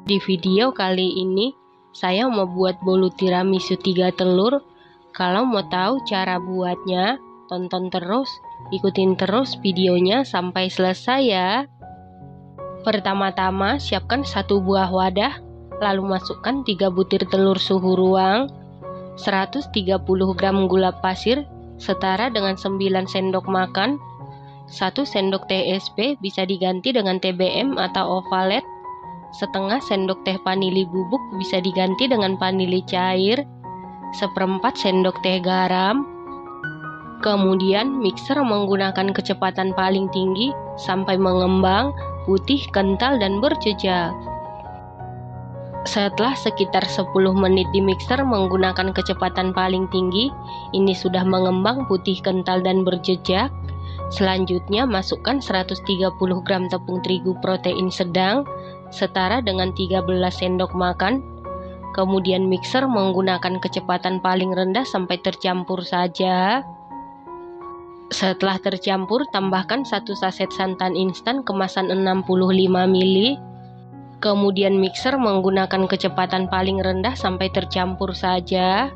Di video kali ini saya mau buat bolu tiramisu 3 telur. Kalau mau tahu cara buatnya, tonton terus, ikutin terus videonya sampai selesai ya. Pertama-tama siapkan 1 buah wadah, lalu masukkan 3 butir telur suhu ruang, 130 gram gula pasir setara dengan 9 sendok makan, 1 sendok teh SP bisa diganti dengan TBM atau ovalet, setengah sendok teh vanili bubuk bisa diganti dengan vanili cair, 1/4 sendok teh garam. Kemudian mixer menggunakan kecepatan paling tinggi sampai mengembang, putih, kental, dan berjejak. Setelah sekitar 10 menit di mixer menggunakan kecepatan paling tinggi, ini sudah mengembang, putih, kental, dan berjejak. Selanjutnya masukkan 130 gram tepung terigu protein sedang setara dengan 13 sendok makan. Kemudian mixer menggunakan kecepatan paling rendah sampai tercampur saja. Setelah tercampur, tambahkan 1 saset santan instan kemasan 65 ml. Kemudian mixer menggunakan kecepatan paling rendah sampai tercampur saja.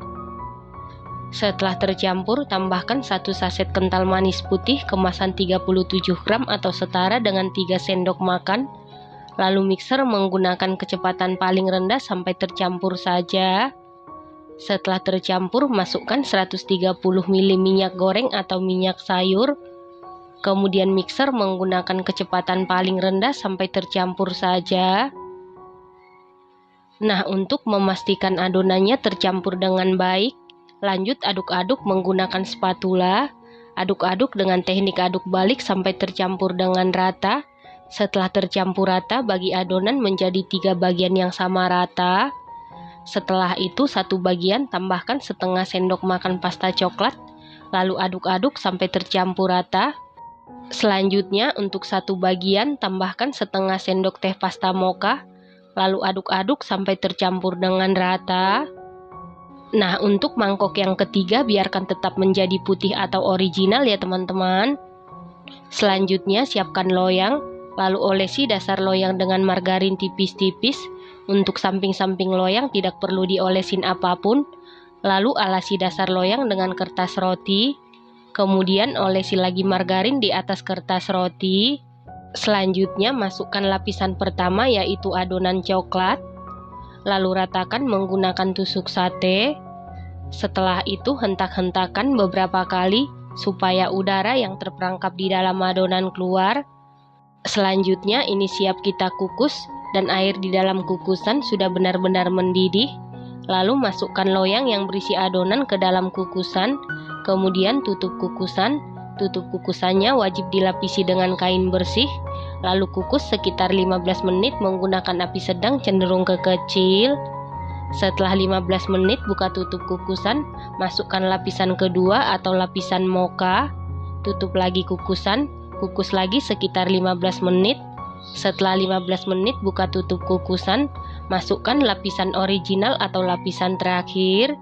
Setelah tercampur, tambahkan 1 saset kental manis putih kemasan 37 gram atau setara dengan 3 sendok makan. Lalu mixer menggunakan kecepatan paling rendah sampai tercampur saja. Setelah tercampur, masukkan 130 ml minyak goreng atau minyak sayur. Kemudian mixer menggunakan kecepatan paling rendah sampai tercampur saja. Nah, untuk memastikan adonannya tercampur dengan baik, lanjut aduk-aduk menggunakan spatula. Aduk-aduk dengan teknik aduk balik sampai tercampur dengan rata. Setelah tercampur rata, bagi adonan menjadi 3 bagian yang sama rata. Setelah itu 1 bagian tambahkan setengah sendok makan pasta coklat, lalu aduk-aduk sampai tercampur rata. Selanjutnya untuk 1 bagian tambahkan setengah sendok teh pasta mocha, lalu aduk-aduk sampai tercampur dengan rata. Nah, untuk mangkok yang ketiga biarkan tetap menjadi putih atau original ya teman-teman. Selanjutnya siapkan loyang, lalu olesi dasar loyang dengan margarin tipis-tipis. Untuk samping-samping loyang tidak perlu diolesin apapun. Lalu alasi dasar loyang dengan kertas roti. Kemudian olesi lagi margarin di atas kertas roti. Selanjutnya masukkan lapisan pertama yaitu adonan coklat. Lalu ratakan menggunakan tusuk sate. Setelah itu hentak-hentakan beberapa kali supaya udara yang terperangkap di dalam adonan keluar. Selanjutnya ini siap kita kukus dan air di dalam kukusan sudah benar-benar mendidih. Lalu masukkan loyang yang berisi adonan ke dalam kukusan. Kemudian tutup kukusan. Tutup kukusannya wajib dilapisi dengan kain bersih. Lalu kukus sekitar 15 menit menggunakan api sedang cenderung ke kecil. Setelah 15 menit buka tutup kukusan, masukkan lapisan kedua atau lapisan mocha. Tutup lagi kukusan. Kukus lagi sekitar 15 menit. Setelah 15 menit buka tutup kukusan, masukkan lapisan original atau lapisan terakhir.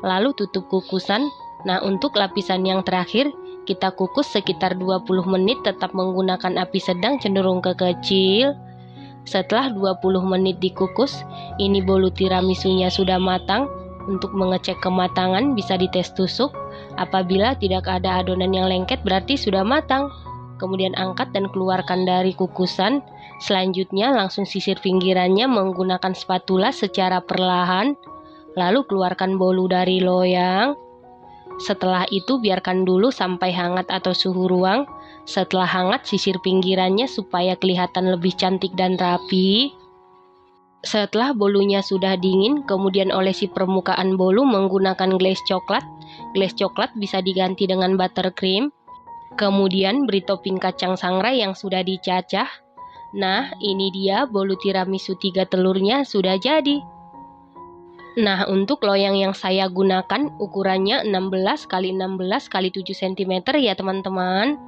Lalu tutup kukusan. Nah, untuk lapisan yang terakhir kita kukus sekitar 20 menit tetap menggunakan api sedang cenderung ke kecil. Setelah 20 menit dikukus, ini bolu tiramisunya sudah matang. Untuk mengecek kematangan bisa dites tusuk. Apabila tidak ada adonan yang lengket berarti sudah matang. Kemudian angkat dan keluarkan dari kukusan. Selanjutnya langsung sisir pinggirannya menggunakan spatula secara perlahan. Lalu keluarkan bolu dari loyang. Setelah itu biarkan dulu sampai hangat atau suhu ruang. Setelah hangat sisir pinggirannya supaya kelihatan lebih cantik dan rapi. Setelah bolunya sudah dingin, kemudian olesi permukaan bolu menggunakan glaze coklat. Glaze coklat bisa diganti dengan buttercream. Kemudian beri topping kacang sangrai yang sudah dicacah. Nah, ini dia bolu tiramisu 3 telurnya sudah jadi. Nah, untuk loyang yang saya gunakan ukurannya 16 x 16 x 7 cm ya teman-teman.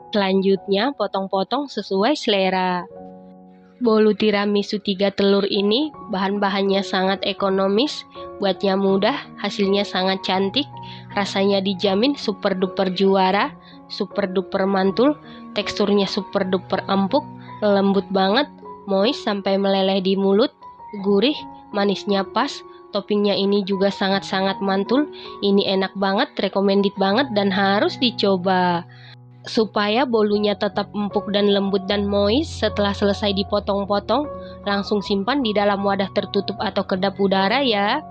Selanjutnya potong-potong sesuai selera. Bolu tiramisu 3 telur ini bahan-bahannya sangat ekonomis, buatnya mudah, hasilnya sangat cantik, rasanya dijamin super duper juara, super duper mantul, teksturnya super duper empuk, lembut banget, moist sampai meleleh di mulut, gurih, manisnya pas, toppingnya ini juga sangat-sangat mantul. Ini enak banget, recommended banget dan harus dicoba. Supaya bolunya tetap empuk dan lembut dan moist setelah selesai dipotong-potong, langsung simpan di dalam wadah tertutup atau kedap udara ya.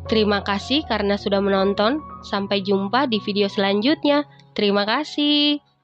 Terima kasih karena sudah menonton. Sampai jumpa di video selanjutnya. Terima kasih.